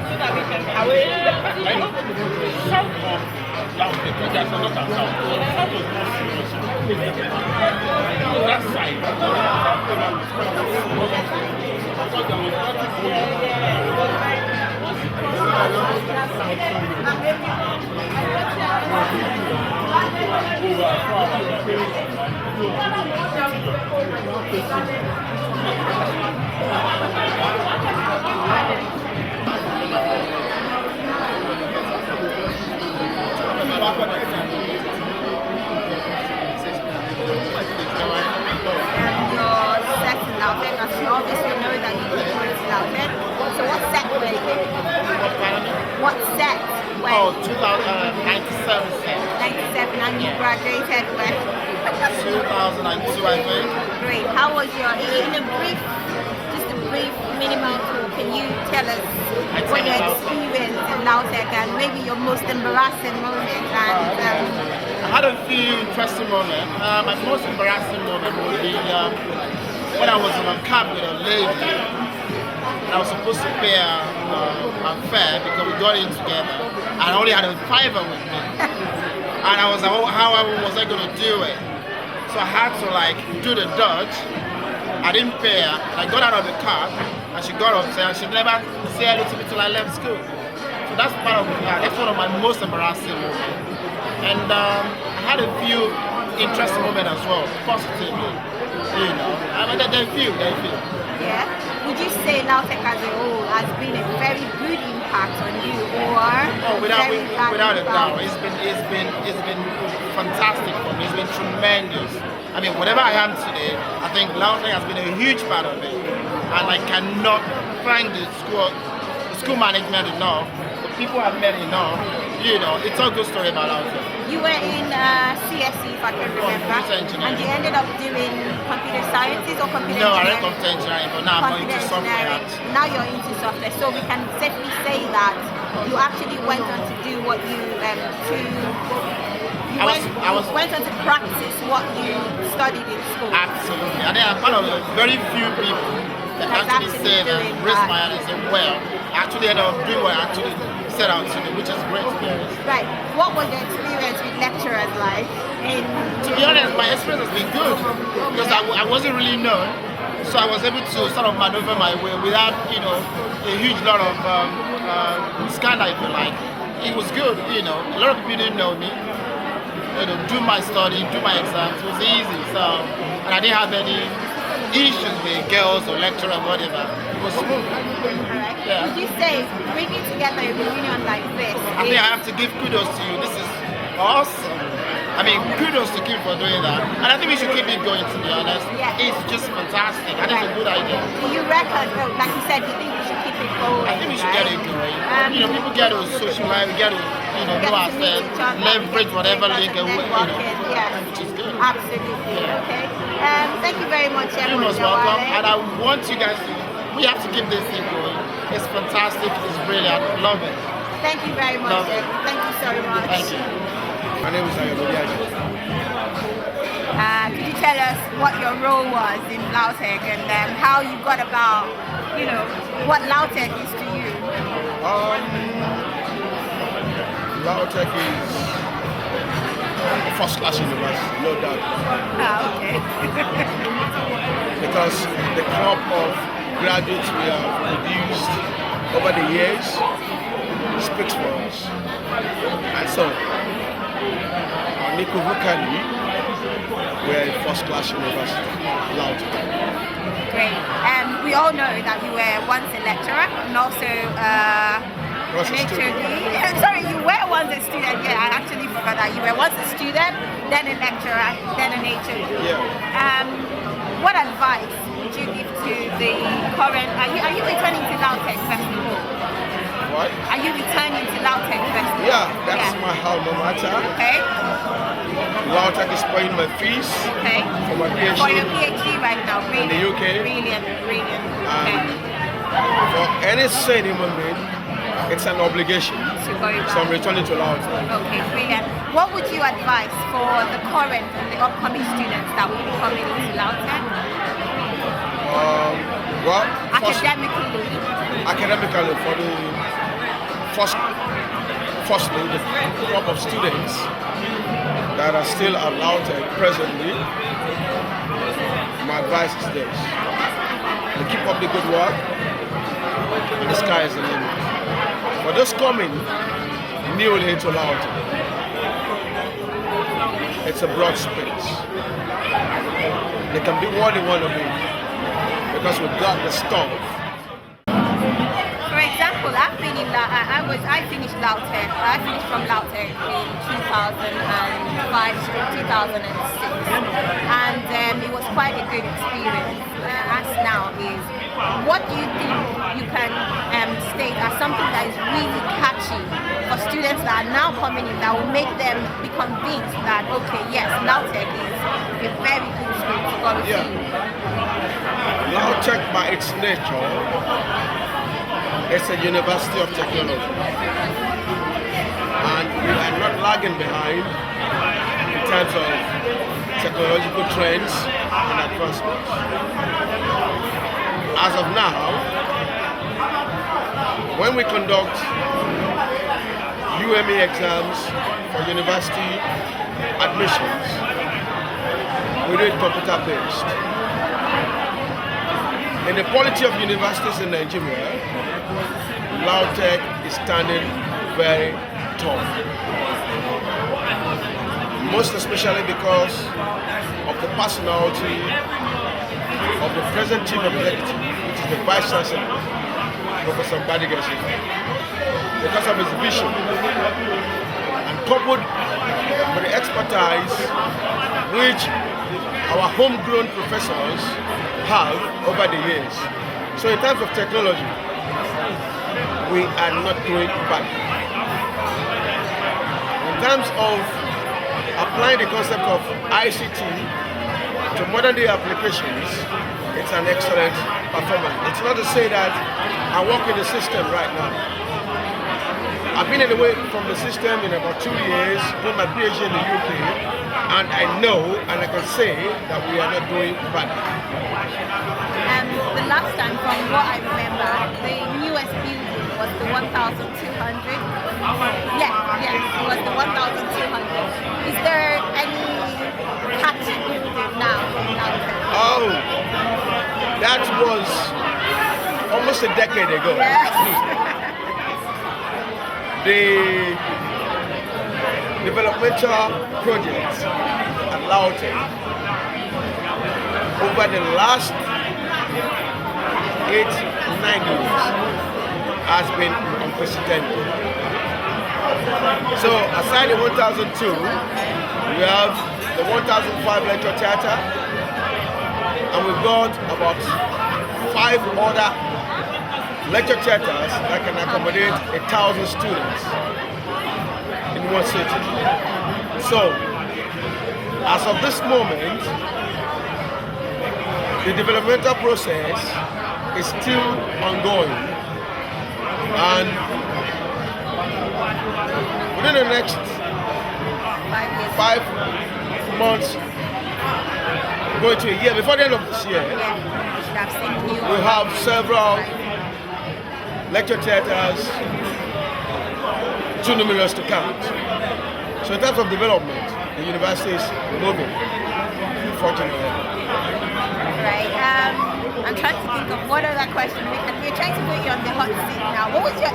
I know some of Lautech projects are not as south. Some was more serious. That side, because there was Lautech, as you obviously know that you did go to Lautech. So what set were you in? What set were you? Oh, 2097 set. 97, and you graduated when? 2002, I think. Great. How was your, in a brief, just a brief minimal tour, can you tell us what your experience in Lautech and maybe your most embarrassing moment? And I had a few interesting moments. My most embarrassing moment would be when I was in a cab with a lady. I was supposed to pay a fare because we got in together. I only had a fiver with me. And I was like, oh, how was I going to do it? So I had to like do the dodge. I didn't pay her. I got out of the car and she got upset and she never said hello to me till I left school. So that's part of that's one of my most embarrassing moments. And I had a few interesting moments as well, positively. You know, I mean, there are few. yeah. Would you say Lautech as a whole has been a very good impact on you, or without a doubt, it's been fantastic for me. It's been tremendous. I mean, whatever I am today, I think Lautech has been a huge part of it, and I cannot thank the school management enough, the people I've met enough. You know, it's a good story about Lautech. You were in CSE, if I can remember, and you ended up doing computer sciences or computer engineering? No, I didn't computer engineering, but now I'm going into software. Now you're into software, so we can safely say that you actually went on to do what you went on to practice what you studied in school. Absolutely, and then I'm part of very few people that actually say that raise my hand and say, well, I actually ended up doing what I actually set out to do, which is a great experience. Right. What was your experience with lecturers like? To be honest, my experience has been good because I wasn't really known, so I was able to sort of maneuver my way without, you know, a huge lot of scandal, if you like. It was good, you know. A lot of people didn't know me. You know, do my study, do my exams. It was easy, so, and I didn't have any issues with girls or lecturers or whatever. It was smooth. Alright. Yeah. Would you say bringing together a reunion like this? I think I have to give kudos to you. This is awesome. I mean, kudos to Kim for doing that. And I think we should keep it going, to be honest. Yeah. It's just fantastic. I think it's a good idea. Do you reckon, like you said, you think we should keep it going? I think we should get it going. You know, people get to socialize, we get to, you know ourselves, leverage whatever link, you know, which is good. Absolutely. Yeah. Okay. Thank you very much, You're most welcome. And I want you guys to, we have to keep this thing going. It's fantastic. It's brilliant. Love it. Thank you very much. Love it. Thank you so much. Thank you. My name is Ayobodiaji. Could you tell us what your role was in Lautech and how you got about, you know, what Lautech is to you? Lautech is a first-class university, no doubt. Okay. Because the crop of graduates we have produced over the years speaks for us. And so, unequivocally, we're a first-class university, Lautech. Great. We all know that you were once a lecturer and also an HOD. Sorry, you were once a student. Yeah, I actually forgot that. You were once a student, then a lecturer, then an HOD. Yeah. What advice would you give to the current? Are you returning to Lautech first of all? What? Are you returning to Lautech first of all? Yeah, that's my alma mater. Okay. Lautech is paying my fees for my PhD. For your PhD right now, in the UK. Brilliant, brilliant. Okay. For any sane human being, it's an obligation. So I'm returning to Lautech. Okay, brilliant. What would you advise for the current and the upcoming students that will be coming into Lautech? Well, academically for the firstly, the crop of students that are still at Lautech presently, my advice is this: to keep up the good work, and the sky is the limit. For those coming newly into Lautech, it's a broad space. They can be what they want to be because we've got the stuff. For example, I've been in I finished Lautech. I finished from Lautech in 2005 to 2006, and it was quite a good experience. As now is, what do you think you can state as something that is really catchy for students that are now coming in, that will make them be convinced that okay, yes, Lautech is a very good school to go to. Lautech, by its nature, it's a university of technology, and we are not lagging behind in terms of technological trends and advancements. As of now, when we conduct UME exams for university admissions, we do it computer-based. In the quality of universities in Nigeria, Lautech is standing very tall. Most especially because of the personality of the present chief executive, which is the Vice Chancellor, Professor Badigasi, because of his vision, and coupled with the expertise which our homegrown professors have over the years. So in terms of technology, we are not going back. In terms of applying the concept of ICT to modern day applications, it's an excellent performance. It's not to say that I work in the system right now. I've been away from the system in about 2 years, doing my PhD in the UK, and I know and I can say that we are not doing bad. The last time, from what I remember, the newest building was the 1,200. Yes, it was the 1,200. Is there any catchy building now in Lautech? Oh, that was almost a decade ago. Yes. The developmental projects at Lautech over the last 8-9 years has been unprecedented. So aside the 1002, we have the 1005 lecture theatre, and we've got about 5 other lecture theatres that can accommodate 1,000 students in one city. So, as of this moment, the developmental process is still ongoing, and within the next 5 months, going to a year, before the end of this year, we'll have several lecture theatres, too numerous to count. So in terms of development, the university is moving, fortunately. Right. I'm trying to think of what other question we're trying to put you on the hot seat now. What was your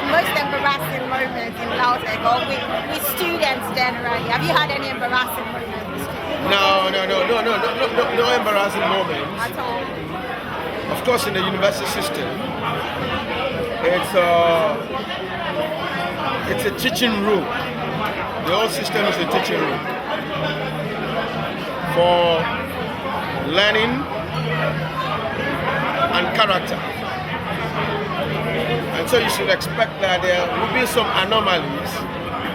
most embarrassing moment in Lautech, or with students generally? Have you had any embarrassing moments? No embarrassing moments. At all? Of course, in the university system, it's a teaching room. The whole system is a teaching room for learning and character. And so you should expect that there will be some anomalies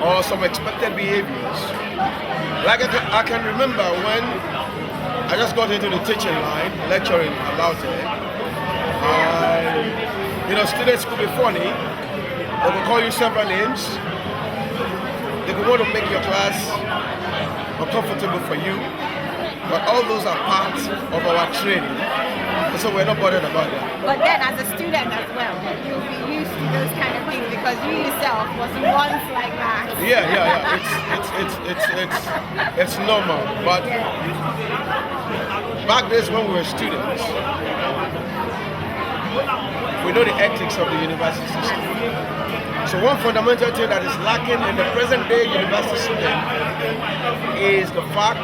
or some expected behaviors. Like I can remember when I just got into the teaching line, lecturing about it. Students could be funny. They will call you several names. They will want to make your class uncomfortable for you. But all those are parts of our training So we're not bothered about that. But then as a student as well, you'll be used to those kind of things because you yourself was once like that. Yeah. It's normal. But back days when we were students, we know the ethics of the university system. So one fundamental thing that is lacking in the present day university system is the fact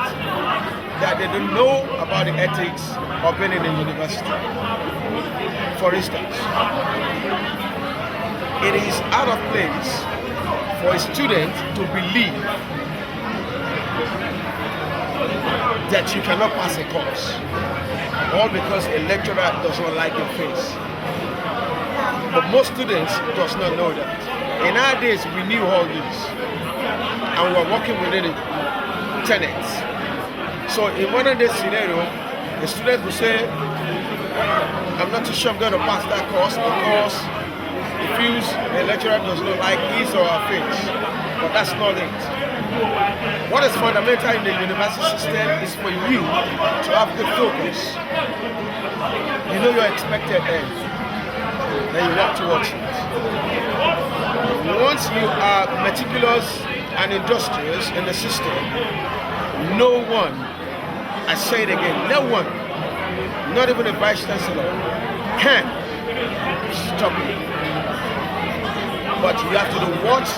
that they don't know about the ethics of being in a university. For instance, it is out of place for a student to believe that you cannot pass a course, all because a lecturer does not like your face. But most students does not know that. In our days, we knew all this, and we were working within the tenets. So in one of these scenarios, the student will say, I'm not too sure I'm going to pass that course because he feels the lecturer does not like his or her face. But that's not it. What is fundamental in the university system is for you to have good focus. You know your expected end, then you work towards it. Once you are meticulous and industrious in the system, no one, I say it again, no one, not even a vice chancellor, can stop you. But you have to do what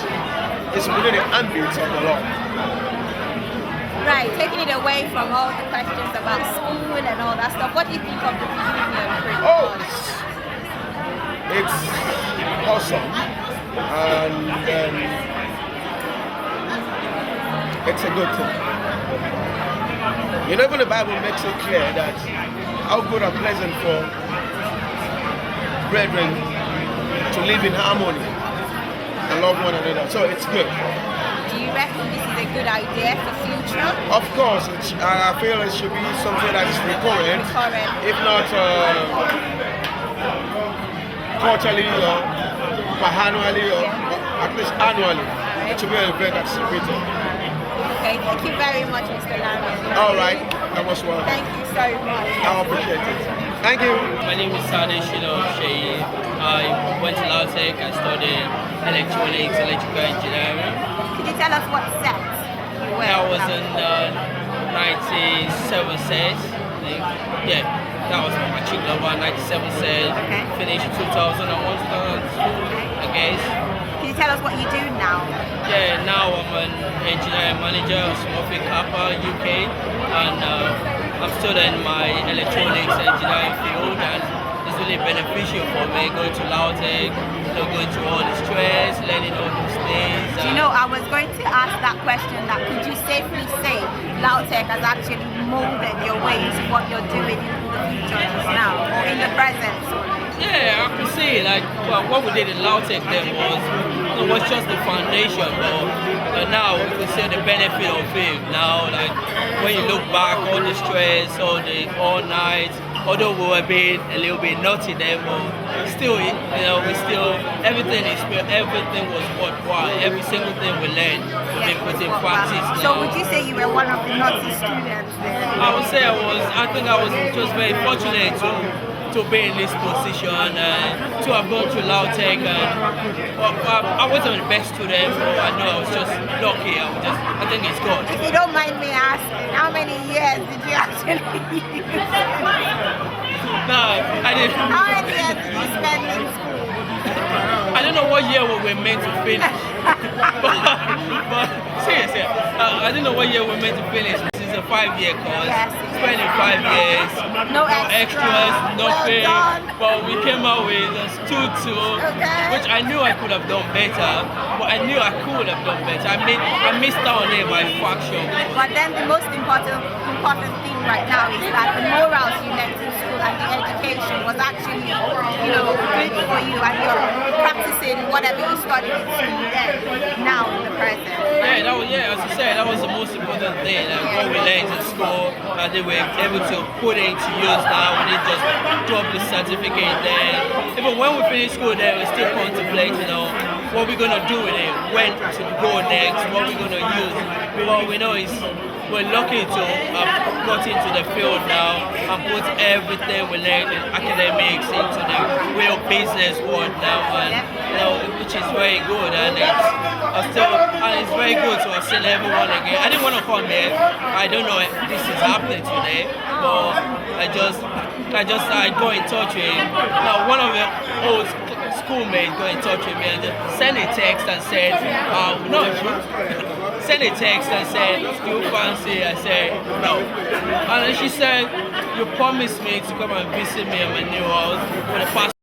is within the ambit of the law. Right, taking it away from all the questions about school and all that stuff, what do you think of the reunion? Oh, it's awesome, and it's a good thing. You know, even the Bible makes it clear that how good and pleasant for brethren to live in harmony and love one another. So it's good. Do you reckon this is a good idea for future? Of course, I feel it should be something that is recurrent, if not quarterly or biannually or at least annually. It should be an event that's repeated. Okay, thank you very much, Mr. Lambert. All right, that was well. Thank you so much. I appreciate it. Thank you. My name is Sade Shilo Sheyi. I went to Lautech. I studied electronics, electrical engineering. Could you tell us what set you were? That was in 97 sets. Yeah, that was my matric level, 97 sets. Okay. Finished 2001, 2002, I guess. Can you tell us what you do now? Yeah, now I'm an engineering manager of Smurfit Kappa UK, and I'm still in my electronics engineering field, and it's really beneficial for me going to Lautech, going to all the stress, learning all those things. Do you know, I was going to ask that question, that could you safely say Lautech has actually molded your way into what you're doing in the future just now, or in the present? Yeah, I can see, like, well, what we did in Lautech then was just the foundation, but now we can see the benefit of it. Now, like, when you look back, all the stress, all night, although we were being a little bit naughty then, but still, everything was worthwhile. Every single thing we learned, we put in practice now. So would you say you were one of the naughty students then? I would say I think I was just very fortunate to be in this position and to have gone to Lautech. I wasn't the best student, but I know I was just lucky. I think it's God. If you don't mind me asking, how many years did you actually use? No, I didn't. How many years did you spend in school? I don't know what year we were meant to finish. but seriously, I don't know what year we were meant to finish. This is a 5-year course. Yes. Spending 5 years. No extras, nothing. well done. But we came out with a 2-2, Okay. which I knew I could have done better. But I knew I could have done better. I missed out on it by fraction. But then the most important thing right now is that the morals you learned in school and the education was actually, good for you, and you're practicing whatever you studied in school then, now in the present. As I said, that was the most important thing. What we learned in school, and they were able to put it into use now. We didn't just drop the certificate there. Even when we finished school there, we're still contemplating, what we're going to do with it, when to go next, what we're going to use. What we know is we're lucky to have got into the field now and put everything we learned in academics into the real business world now, and which is very good. And it's very good to have seen everyone again. I didn't want to come here. I don't know if this is happening today, but I got in touch with one of the old schoolmates got in touch with me and just sent a text and said, sent a text and said, do you fancy? I said, no. And then she said, you promised me to come and visit me at my new house for the past